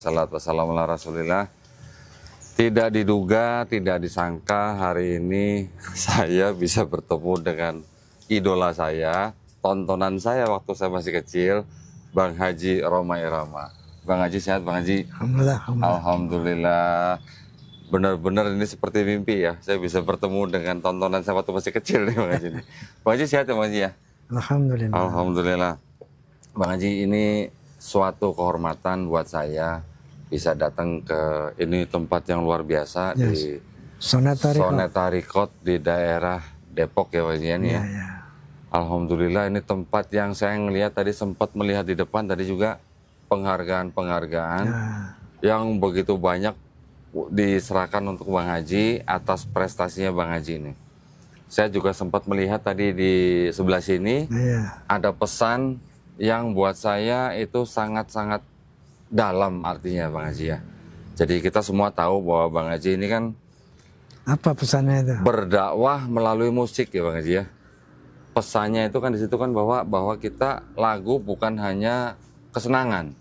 Salatu wassalamu ala Rasulillah. Tidak diduga, tidak disangka hari ini saya bisa bertemu dengan idola saya, tontonan saya waktu saya masih kecil, Bang Haji Rhoma Irama. Bang Haji sehat, Bang Haji? Alhamdulillah. Alhamdulillah. Benar-benar ini seperti mimpi ya, saya bisa bertemu dengan tontonan saya waktu masih kecil nih Bang Haji. Bang Haji sehat ya Bang Haji ya? Alhamdulillah. Alhamdulillah. Bang Haji, ini suatu kehormatan buat saya bisa datang ke ini tempat yang luar biasa di Soneta Record di daerah Depok ya Bang Haji ya. Alhamdulillah, ini tempat yang saya ngelihat tadi, sempat melihat di depan tadi juga penghargaan yang begitu banyak diserahkan untuk Bang Haji atas prestasinya Bang Haji ini. Saya juga sempat melihat tadi di sebelah sini ada pesan yang buat saya itu sangat-sangat dalam artinya Bang Haji ya. Jadi kita semua tahu bahwa Bang Haji ini kan apa pesannya itu? Berdakwah melalui musik ya Bang Haji ya. Pesannya itu kan di situ kan bahwa kita lagu bukan hanya kesenangan.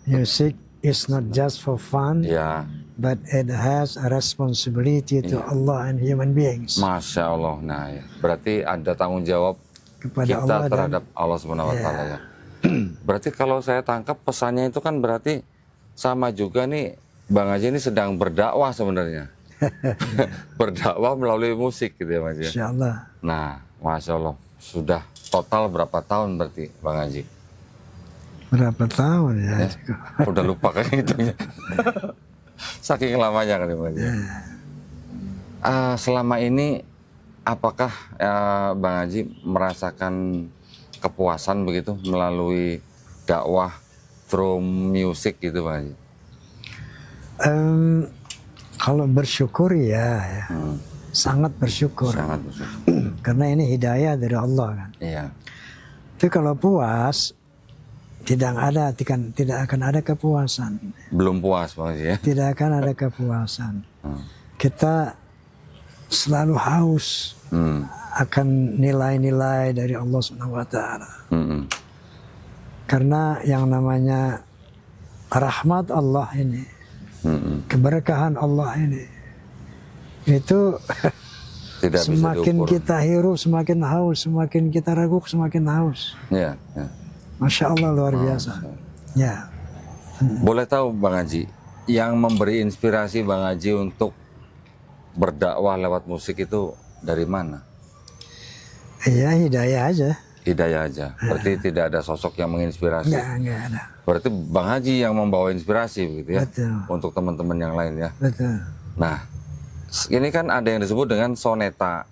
Music is not just for fun, but it has a responsibility to Allah and human beings. Masya Allah. Nah, ya. Berarti ada tanggung jawab kepada kita Allah terhadap Allah Subhanahu Wa Taala ya. Berarti kalau saya tangkap pesannya itu kan berarti sama juga nih, Bang Haji ini sedang berdakwah sebenarnya. Berdakwah melalui musik gitu ya Mas ya. Insya Allah. Nah, Masya Allah. Sudah total berapa tahun berarti Bang Haji? Berapa tahun ya? Udah lupa kan hitungnya. Saking lamanya kan Bang Haji. Selama ini apakah Bang Haji merasakan kepuasan begitu melalui dakwah through music gitu Bang Haji? Kalau bersyukur ya. Sangat bersyukur. Sangat bersyukur. Karena ini hidayah dari Allah kan. Iya. Tapi kalau puas, tidak akan ada kepuasan. Belum puas Bang Haji ya? Tidak akan ada kepuasan. Kita selalu haus akan nilai-nilai dari Allah Subhanahu Wa Taala. Karena yang namanya rahmat Allah ini, keberkahan Allah ini, itu tidak semakin kita hirup semakin haus, semakin kita ragu semakin haus. Masya Allah, luar biasa. Ya. Boleh tahu Bang Haji, yang memberi inspirasi Bang Haji untuk berdakwah lewat musik itu dari mana? Iya, hidayah aja. Hidayah aja. Berarti tidak ada sosok yang menginspirasi. Enggak ada. Berarti Bang Haji yang membawa inspirasi begitu ya. Betul. Untuk teman-teman yang lain ya. Betul. Nah, ini kan ada yang disebut dengan Soneta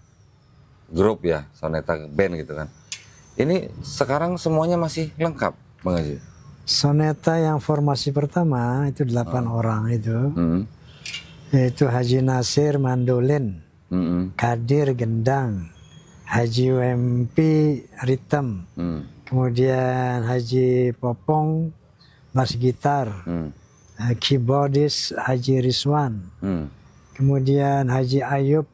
Group ya, Soneta Band gitu kan. Ini sekarang semuanya masih lengkap Bang Haji? Soneta yang formasi pertama itu 8 orang itu. Yaitu Haji Nasir mandolin, Kadir gendang, Haji UMP ritem, kemudian Haji Popong bass gitar, keyboardis Haji Rizwan, kemudian Haji Ayub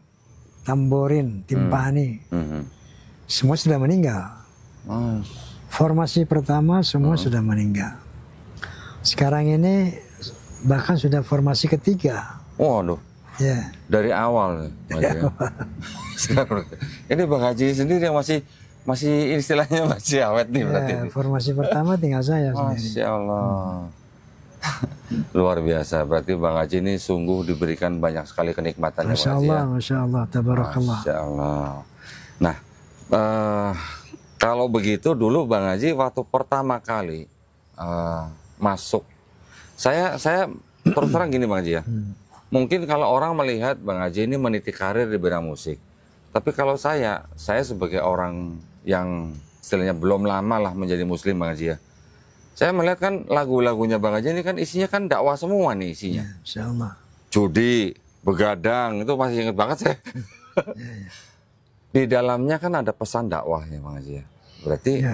tamborin, timpani. Semua sudah meninggal. Formasi pertama semua sudah meninggal. Sekarang ini bahkan sudah formasi ketiga. Waduh. Ya. Dari awal. Ini Bang Haji sendiri yang masih istilahnya masih awet nih berarti. Formasi pertama tinggal saya sendiri. Masya Allah. Luar biasa. Berarti Bang Haji ini sungguh diberikan banyak sekali kenikmatan. Masya Allah, Masya Allah, tabarakallah. Masya Allah. Nah, kalau begitu dulu Bang Haji waktu pertama kali masuk, saya terus terang gini Bang Haji ya. Mungkin kalau orang melihat Bang Haji ini meniti karir di bidang musik, tapi kalau saya sebagai orang yang istilahnya belum lama lah menjadi muslim Bang Haji ya, saya melihat kan lagu-lagunya Bang Haji ini kan isinya kan dakwah semua nih isinya. Insya Allah. Judi, begadang, itu masih ingat banget saya. Di dalamnya kan ada pesan dakwah ya Bang Haji ya. Berarti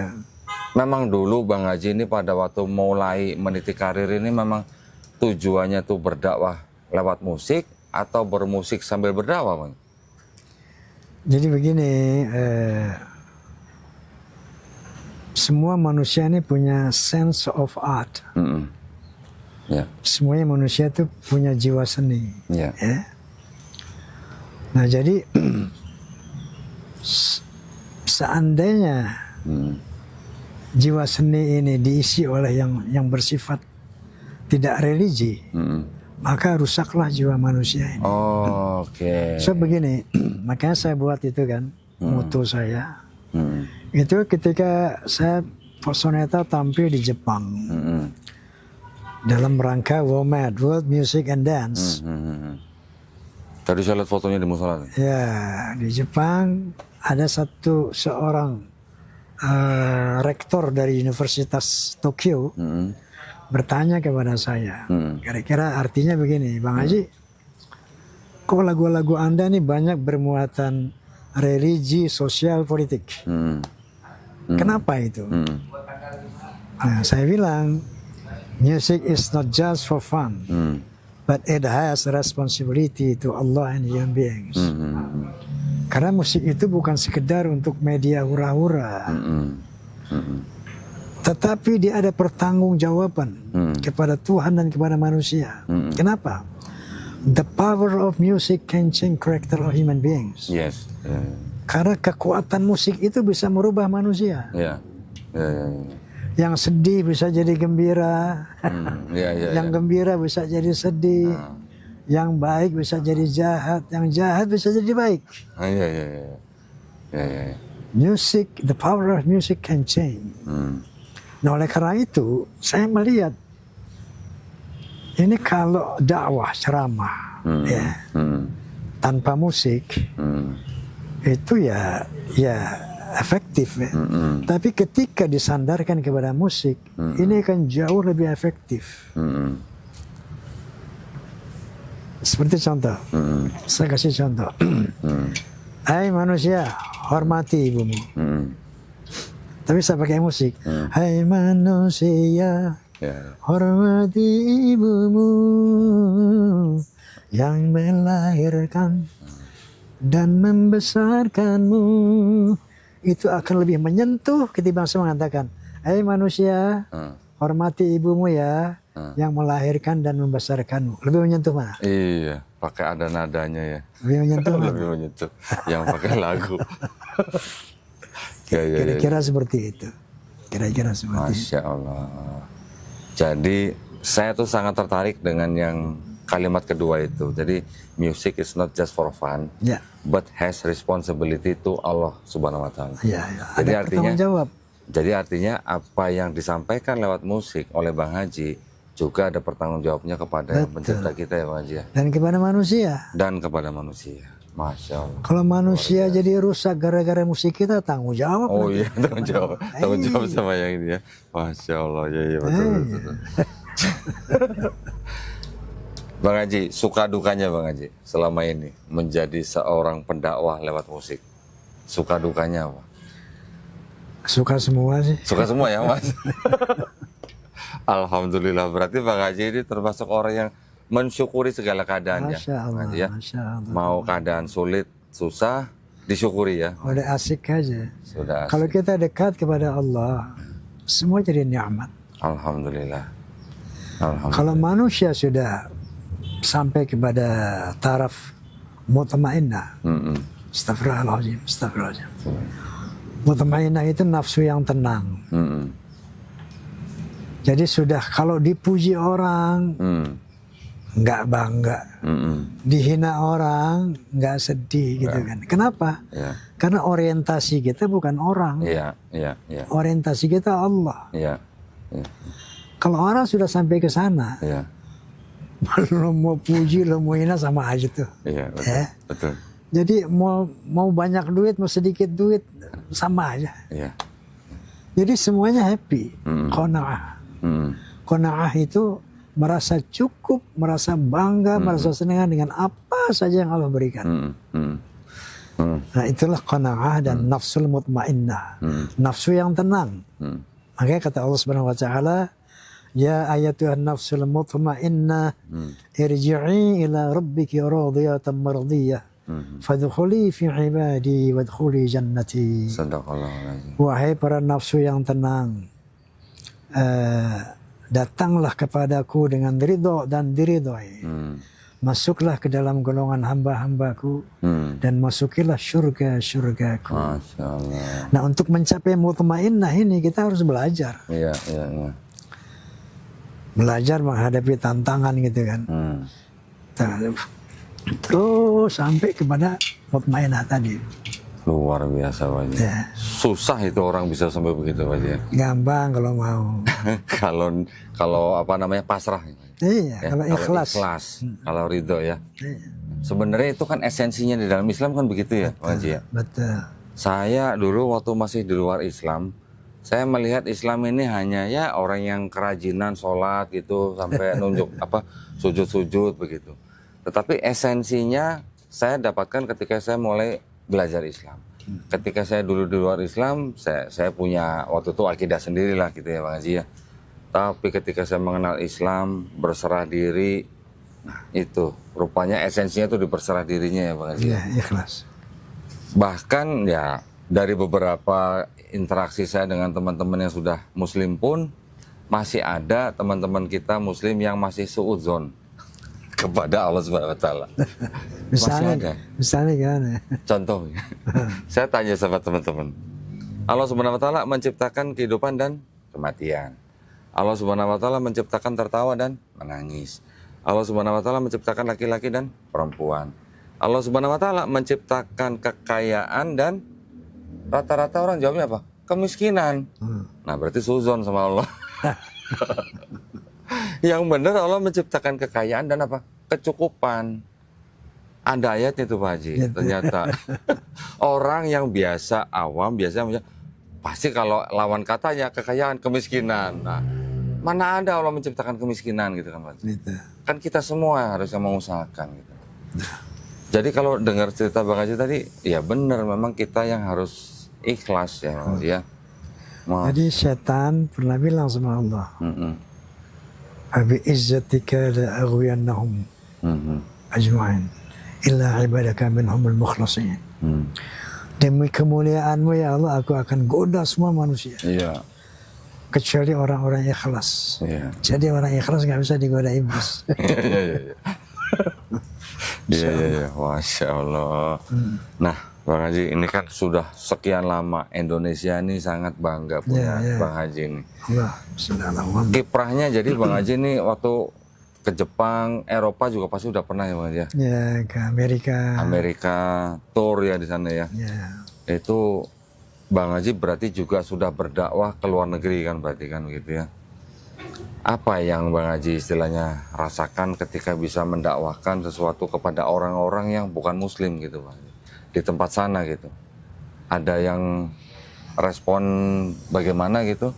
memang dulu Bang Haji ini pada waktu mulai meniti karir ini memang tujuannya tuh berdakwah lewat musik atau bermusik sambil berdakwah Bang? Jadi begini, semua manusia ini punya sense of art. Semuanya manusia itu punya jiwa seni. Ya. Nah jadi seandainya jiwa seni ini diisi oleh yang bersifat tidak religi, maka rusaklah jiwa manusia ini. So begini, makanya saya buat itu kan, moto saya. Itu ketika saya Soneta tampil di Jepang dalam rangka WOMAD, World Music and Dance. Tadi saya lihat fotonya di musola. Ya, di Jepang ada seorang rektor dari Universitas Tokyo bertanya kepada saya, kira-kira artinya begini, Bang Haji, kok lagu-lagu Anda nih banyak bermuatan religi, sosial, politik. Kenapa itu? Nah, saya bilang, music is not just for fun, but it has responsibility to Allah and human beings. Karena musik itu bukan sekedar untuk media hura-hura, tetapi dia ada pertanggungjawaban kepada Tuhan dan kepada manusia. Kenapa? The power of music can change character of human beings. Yes. Karena kekuatan musik itu bisa merubah manusia. Yang sedih bisa jadi gembira, yang gembira bisa jadi sedih, yang baik bisa jadi jahat, yang jahat bisa jadi baik. Music, the power of music can change. Nah oleh karena itu saya melihat ini kalau dakwah ceramah tanpa musik itu ya efektif ya. Tapi ketika disandarkan kepada musik ini akan jauh lebih efektif. Seperti contoh, saya kasih contoh. Hai manusia, hormati ibumu. Tapi saya pakai musik. Hai manusia, hormati ibumu yang melahirkan dan membesarkanmu. Itu akan lebih menyentuh ketimbang saya mengatakan, hai manusia, hormati ibumu ya, yang melahirkan dan membesarkanmu. Lebih menyentuh mana? Iya, pakai ada nadanya ya. Lebih menyentuh mana? Lebih menyentuh yang pakai lagu. Kira-kira seperti itu. Kira-kira seperti itu. Masya Allah. Jadi saya tuh sangat tertarik dengan yang kalimat kedua itu. Jadi music is not just for fun, but has responsibility to Allah Subhanahu Wa Taala. Jadi artinya apa yang disampaikan lewat musik oleh Bang Haji juga ada pertanggung jawabnya kepada yang pencipta kita ya Bang Haji ya. Dan kepada manusia. Dan kepada manusia. Masya Allah. Kalau manusia jadi rusak gara-gara musik kita, tanggung jawab. Oh iya, tanggung jawab. Tanggung jawab sama yang ini ya. Masya Allah, ya betul. Bang Haji, suka dukanya Bang Haji selama ini menjadi seorang pendakwah lewat musik. Suka dukanya apa? Suka semua sih. Suka semua ya Mas? Alhamdulillah, berarti Bang Haji ini termasuk orang yang mensyukuri segala keadaannya. Masya Allah, ya. Masya Allah. Mau keadaan sulit, susah, disyukuri ya. Udah asik aja. Sudah asik. Kalau kita dekat kepada Allah, semua jadi nikmat. Alhamdulillah. Kalau manusia sudah sampai kepada taraf mutmainnah, astagfirullahaladzim, astagfirullahaladzim. Mutmainnah itu nafsu yang tenang. Jadi sudah kalau dipuji orang, nggak bangga, dihina orang nggak sedih gitu kan. Kenapa? Karena orientasi kita bukan orang, orientasi kita Allah. Kalau orang sudah sampai ke sana, lo mau puji, lo mau hina sama aja tuh. Betul. Jadi mau banyak duit, mau sedikit duit sama aja. Jadi semuanya happy, qanaah. Qanaah itu merasa cukup, merasa bangga, merasa senang dengan apa saja yang Allah berikan. Nah itulah qanaah dan nafsul mutmainnah, nafsu yang tenang. Makanya kata Allah Subhanahu Wa Taala, ya ayatuhan nafsul mutmainnah, irji'i ila rabbiki radiyatan mardiyah, fadkhuli fi ibadi wadkhuli jannati. Wahai para nafsu yang tenang, datanglah kepadaku dengan ridho dan diridhoi. Masuklah ke dalam golongan hamba-hambaku dan masukilah surga-surgaku. Masya Allah. Nah, untuk mencapai mutmainnah ini kita harus belajar. Iya. Belajar menghadapi tantangan gitu kan. Terus sampai kepada mutmainnah tadi. Luar biasa Pak Haji. Ya. Susah itu orang bisa sampai begitu Pak Haji. Gampang kalau mau. kalau apa namanya pasrah. Iya, Ya, kalau ikhlas. Kalau ridho ya. Iya. Sebenarnya itu kan esensinya di dalam Islam kan begitu ya Pak Haji ya. Betul. Saya dulu waktu masih di luar Islam, saya melihat Islam ini hanya ya orang yang kerajinan sholat gitu sampai nunjuk sujud-sujud begitu. Tetapi esensinya saya dapatkan ketika saya mulai belajar Islam. Ketika saya dulu di luar Islam, saya punya waktu itu akidah sendiri lah gitu ya Bang Haji ya. Tapi ketika saya mengenal Islam, berserah diri, nah itu rupanya esensinya itu di berserah dirinya ya Bang Haji. Iya, ikhlas. Bahkan ya dari beberapa interaksi saya dengan teman-teman yang sudah Muslim pun masih ada teman-teman kita Muslim yang masih suudzon kepada Allah Subhanahu Wa Taala. Misalnya gimana? Contoh, saya tanya sama teman-teman, Allah Subhanahu Wa Taala menciptakan kehidupan dan kematian. Allah Subhanahu Wa Taala menciptakan tertawa dan menangis. Allah Subhanahu Wa Taala menciptakan laki-laki dan perempuan. Allah Subhanahu Wa Taala menciptakan kekayaan dan rata-rata orang jawabnya apa? Kemiskinan. Nah berarti suzon sama Allah. Yang benar Allah menciptakan kekayaan dan apa? Kecukupan. Ada ayatnya itu Pak Haji. Ternyata orang yang biasa awam biasanya pasti kalau lawan katanya kekayaan, kemiskinan. Nah, mana ada Allah menciptakan kemiskinan gitu kan Pak Haji. Kan kita semua harus yang mengusahakan gitu. Jadi kalau dengar cerita Bang Haji tadi, ya benar memang kita yang harus ikhlas ya Bang Haji ya. Jadi setan pernah bilang sama Allah, Abi izzatika la aghwiyannahum ajma'in illa ibadaka minhumul mukhlasin. Demi kemuliaanmu ya Allah, aku akan goda semua manusia. Iya. Kecuali orang-orang ikhlas. Iya. Jadi orang ikhlas nggak bisa digoda iblis. Iya, Masya Allah. Nah, Bang Haji, ini kan sudah sekian lama Indonesia ini sangat bangga punya Bang Haji ini. Kiprahnya jadi Bang Haji ini waktu ke Jepang, Eropa juga pasti udah pernah ya Bang Haji? Ya, ke Amerika. Amerika, tour ya di sana ya. Itu Bang Haji berarti juga sudah berdakwah ke luar negeri kan berarti kan begitu ya. Apa yang Bang Haji istilahnya rasakan ketika bisa mendakwahkan sesuatu kepada orang-orang yang bukan Muslim gitu Bang, di tempat sana gitu? Ada yang respon bagaimana gitu?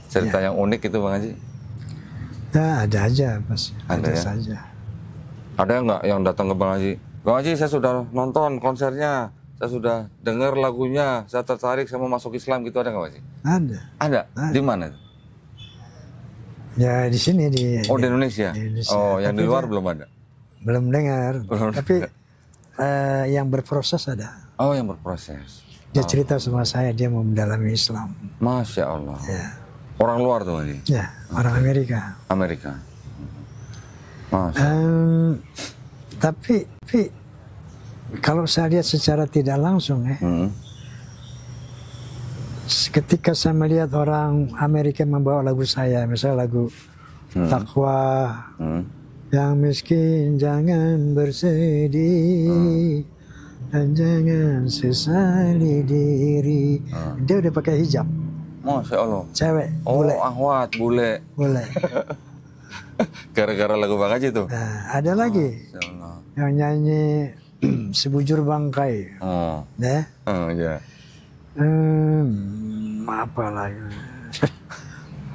Cerita yang unik gitu Bang Haji? Ya ada aja pasti. Ada ya? saja. Ada nggak yang datang ke Bang Haji? Bang Haji saya sudah nonton konsernya, saya sudah dengar lagunya, saya tertarik, saya mau masuk Islam gitu, ada nggak Bang Haji? Ada. Ada? Di mana? Ya di sini di Indonesia. Di Indonesia. Oh, yang di luar belum ada. Belum dengar. Tapi yang berproses ada. Oh, yang berproses. Dia cerita sama saya dia mau mendalami Islam. Masya Allah. Ya. Orang luar tuh ini. Ya, orang Amerika. Amerika. Masya. Tapi kalau saya lihat secara tidak langsung ya. Ketika saya melihat orang Amerika membawa lagu saya, misalnya lagu Takwa, yang miskin jangan bersedih dan jangan sesali diri. Dia udah pakai hijab. Masya Allah. Cewek. Bule. Ahwat, bule. Bule. Gara-gara lagu Bang Haji tuh. Nah, ada lagi yang nyanyi Sebujur Bangkai. Ya. Ya. Apa lagi?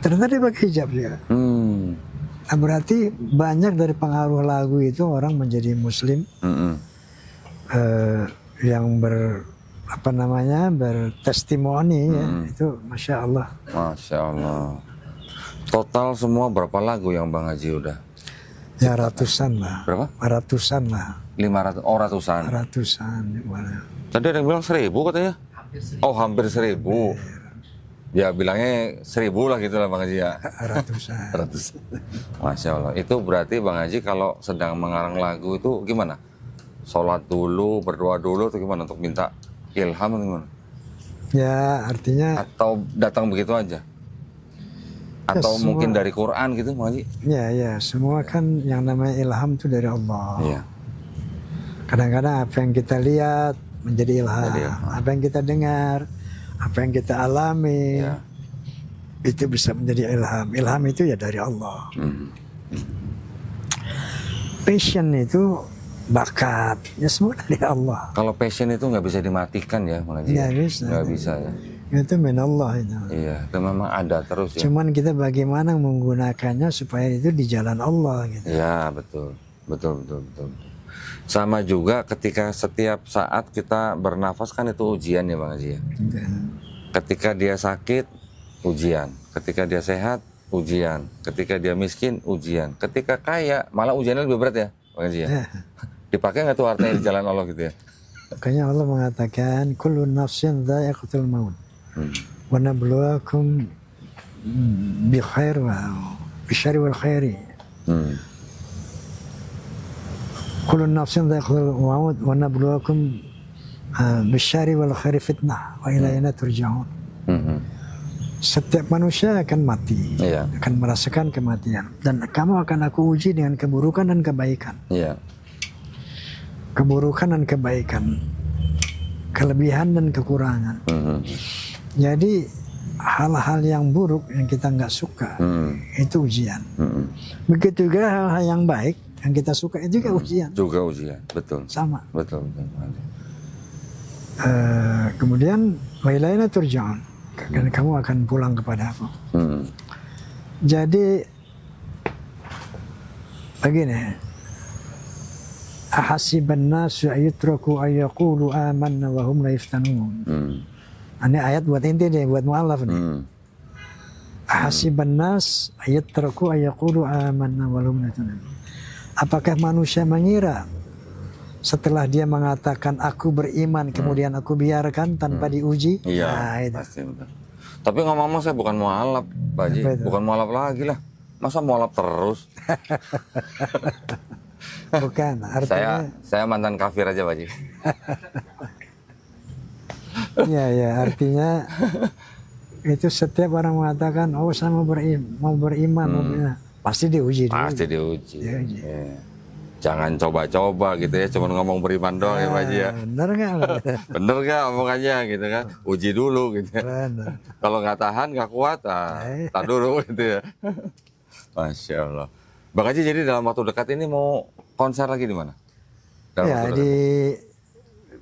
Ternyata dia pakai hijab juga. Nah, berarti banyak dari pengaruh lagu itu orang menjadi Muslim yang bertestimoni ya, itu Masya Allah. Masya Allah. Total semua berapa lagu yang Bang Haji udah? Ya ratusan lah. Berapa? Ratusan lah. 500, oh ratusan. Ratusan. Tadi ada yang bilang 1000 katanya? Oh hampir 1000. Ya bilangnya 1000 lah gitu lah Bang Haji ya. Ratusan. Ratusan. Masya Allah. Itu berarti Bang Haji kalau sedang mengarang lagu itu gimana? Sholat dulu, berdoa dulu atau gimana untuk minta ilham atau gimana? Ya artinya. Atau datang begitu aja? Atau ya, mungkin dari Quran gitu Bang Haji? Ya semua kan yang namanya ilham itu dari Allah. Iya. Kadang-kadang apa yang kita lihat menjadi ilham. Apa yang kita dengar, apa yang kita alami, ya, itu bisa menjadi ilham. Ilham itu ya dari Allah. Passion itu bakat, ya semua dari Allah. Kalau passion itu nggak bisa dimatikan ya Bang Haji? Nggak bisa. Nggak bisa ya? Itu min Allah itu. Iya, itu memang ada terus ya. Cuman kita bagaimana menggunakannya supaya itu di jalan Allah gitu. Ya betul. Sama juga ketika setiap saat kita bernafas kan itu ujian ya Bang Haji ya. Ketika dia sakit, ujian. Ketika dia sehat, ujian. Ketika dia miskin, ujian. Ketika kaya, malah ujiannya lebih berat ya Bang Haji ya. Dipakai nggak tuh hartanya di jalan Allah gitu ya? Makanya Allah mengatakan kullu nafsin dha'iqatul maut. Wa nabluwakum bi khair wa bi syarri wal khairi. Kullu nafsin dha'iqatul maut wa nabluwakum bi syarri wal khairi fitnah wa ilaina turja'un. Setiap manusia akan mati, akan merasakan kematian, dan kamu akan aku uji dengan keburukan dan kebaikan. Keburukan dan kebaikan, kelebihan dan kekurangan. Jadi hal-hal yang buruk yang kita nggak suka itu ujian. Begitu juga hal-hal yang baik yang kita suka itu juga ujian. Juga ujian, betul. Sama. Betul. Kemudian wa ilaina turja'un, dan kamu akan pulang kepada aku. Jadi begini. Ahasiban nasu ayutraku ayyaqulu amanna wa hum la yaftanun. Ini ayat buat inti deh, buat mu'alaf nih. Ahasiban nas ayutraku ayyaqulu amanna wa hum la yaftanun. Apakah manusia mengira setelah dia mengatakan aku beriman kemudian aku biarkan tanpa diuji? Iya, nah, pasti betul. Tapi ngomong-ngomong saya bukan mu'alaf Pak Haji, bukan mu'alaf lagi lah. Masa mu'alaf terus? Bukan, artinya saya mantan kafir aja Pak Haji. Ya, artinya itu setiap orang mengatakan, oh saya mau beriman, pasti diuji dulu. Pasti diuji. Ya. Jangan coba-coba gitu ya, cuma ngomong beriman doang ya Pak Haji ya. Bener nggak? Bener nggak omongannya gitu kan? Uji dulu gitu ya. Kalau nggak tahan, nggak kuat, tak dulu gitu ya. Masya Allah. Bang Haji, jadi dalam waktu dekat ini mau konser lagi di mana? Ya di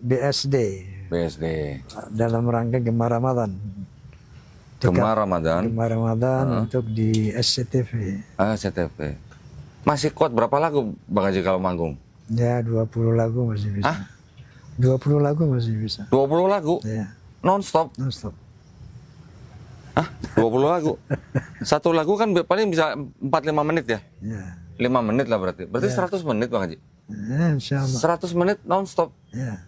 BSD. Dalam rangka Gemar Ramadan. Gemar Ramadan untuk di SCTV. SCTV. Masih kuat berapa lagu Bang Haji kalau manggung? Ya 20 lagu masih bisa. 20 lagu masih bisa. 20 lagu? Ya. Non-stop? Non-stop. 20 lagu? Satu lagu kan paling bisa 4-5 menit ya? Ya. 5 menit lah berarti. Berarti 100 menit Bang Haji? Ya, insya Allah. 100 menit non-stop? Ya.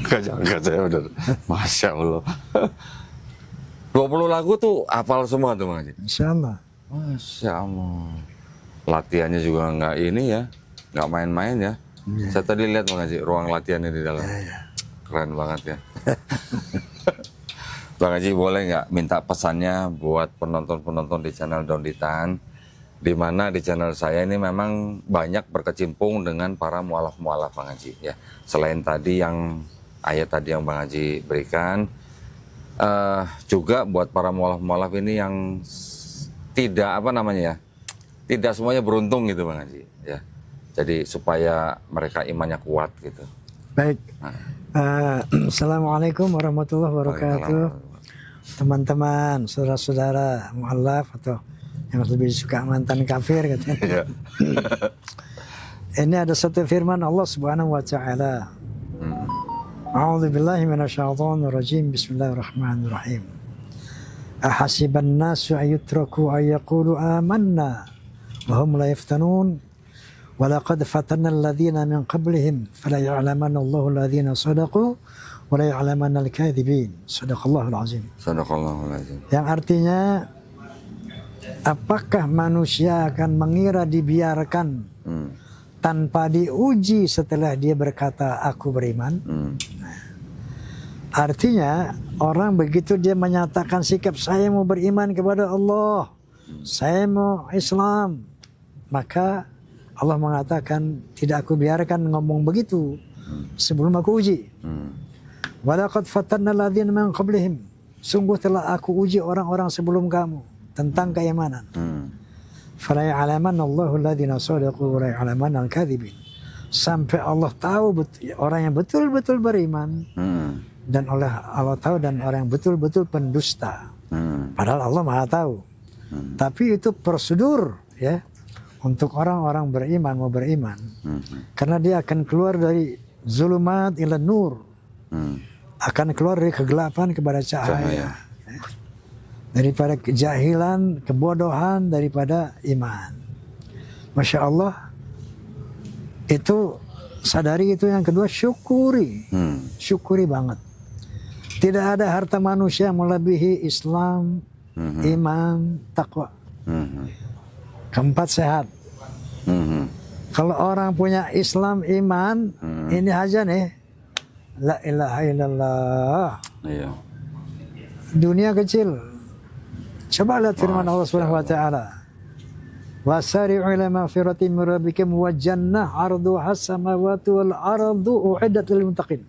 Gak saya bener. Masya Allah. 20 lagu tuh hafal semua tuh Bang Haji? Insya Allah. Masya Allah. Latihannya juga nggak ini ya, nggak main-main ya. Saya tadi lihat Bang Haji, ruang latihannya di dalam. Keren banget ya. Bang Haji, boleh nggak minta pesannya buat penonton-penonton di channel Daun di Tan, di mana di channel saya ini memang banyak berkecimpung dengan para mualaf-mualaf Bang Haji ya. Selain tadi yang ayat tadi yang Bang Haji berikan, juga buat para mualaf-mualaf ini yang tidak tidak semuanya beruntung gitu Bang Haji ya. Jadi supaya mereka imannya kuat gitu. Baik. Assalamualaikum warahmatullahi wabarakatuh. Teman-teman, saudara-saudara mu'alaf atau yang lebih suka mantan kafir katanya. Ini ada satu firman Allah Subhanahu wa taala. A'udzubillahi minasyaitonir rajim. Bismillahirrahmanirrahim. Ahasiban nasu ayutraku ayyaqulu amanna wa hum la yaftanun wa laqad fatanna alladhina min qablihim fala ya'lamanna Allahu alladhina sadaqu wa la ya'lamanna al-kadhibin. Shadaqallahul azim. Shadaqallahul azim. Yang artinya, apakah manusia akan mengira dibiarkan tanpa diuji setelah dia berkata aku beriman? Artinya orang begitu dia menyatakan sikap saya mau beriman kepada Allah, saya mau Islam, maka Allah mengatakan tidak aku biarkan ngomong begitu sebelum aku uji. Walaqad fatanna alladzina min qablihim, sungguh telah aku uji orang-orang sebelum kamu tentang keimanan. Fala ya'lamanna Allahu alladzina shadaqu wa la ya'lamanna al-kadzibin. Sampai Allah tahu orang yang betul-betul beriman dan Allah tahu dan orang yang betul-betul pendusta. Padahal Allah Maha tahu. Tapi itu prosedur ya untuk orang-orang beriman mau beriman. Karena dia akan keluar dari zulumat ila nur. Akan keluar dari kegelapan kepada cahaya. Daripada kejahilan, kebodohan daripada iman. Masya Allah. Itu sadari itu, yang kedua syukuri. Syukuri banget. Tidak ada harta manusia melebihi Islam, iman, takwa. Keempat sehat. Kalau orang punya Islam, iman, ini aja nih. La ilaha illallah. Iya. Dunia kecil. Coba lihat firman Allah Subhanahu wa taala. Wasari'u ila maghfiratin min rabbikum wa jannah 'arduha as-samawati wal ardu u'iddat lil muttaqin.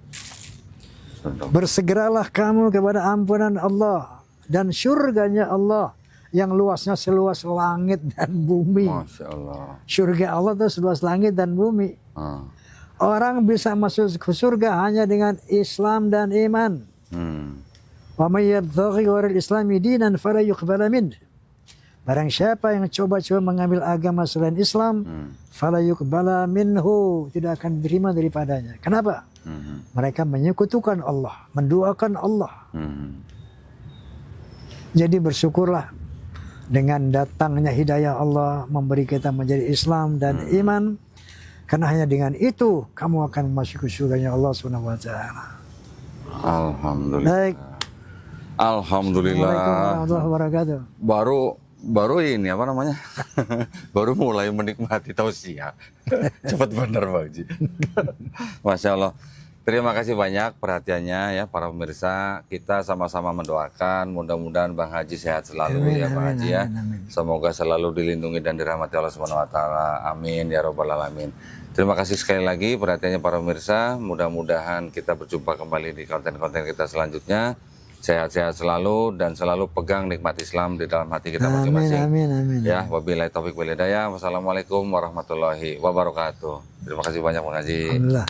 Bersegeralah kamu kepada ampunan Allah dan surganya Allah yang luasnya seluas langit dan bumi. Masya Allah. Surga Allah itu seluas langit dan bumi. Orang bisa masuk ke surga hanya dengan Islam dan iman. Wa may yabtaghi ghairal islami dinan fala yuqbala minhu. Barang siapa yang coba-coba mengambil agama selain Islam, fala yuqbala minhu, tidak akan diterima daripadanya. Kenapa? Mereka menyekutukan Allah, menduakan Allah. Jadi bersyukurlah dengan datangnya hidayah Allah memberi kita menjadi Islam dan iman. Karena hanya dengan itu kamu akan masuk ke surganya Allah Subhanahu wa taala. Alhamdulillah. Baik. Alhamdulillah. Warahmatullahi wabarakatuh. Baru ini apa namanya? Baru mulai menikmati tausiah. Cepat benar Bang Haji. Masya Allah. Terima kasih banyak perhatiannya ya para pemirsa. Kita sama-sama mendoakan mudah-mudahan Bang Haji sehat selalu ya Bang Haji ya. Semoga selalu dilindungi dan dirahmati Allah Subhanahu wa taala. Amin ya rabbal alamin. Terima kasih sekali lagi perhatiannya para pemirsa. Mudah-mudahan kita berjumpa kembali di konten-konten kita selanjutnya. Sehat-sehat selalu dan selalu pegang nikmat Islam di dalam hati kita masing-masing. Amin. Ya, wabillahi taufiq wal hidayah. Wassalamualaikum warahmatullahi wabarakatuh. Terima kasih banyak Bang Haji. Alhamdulillah.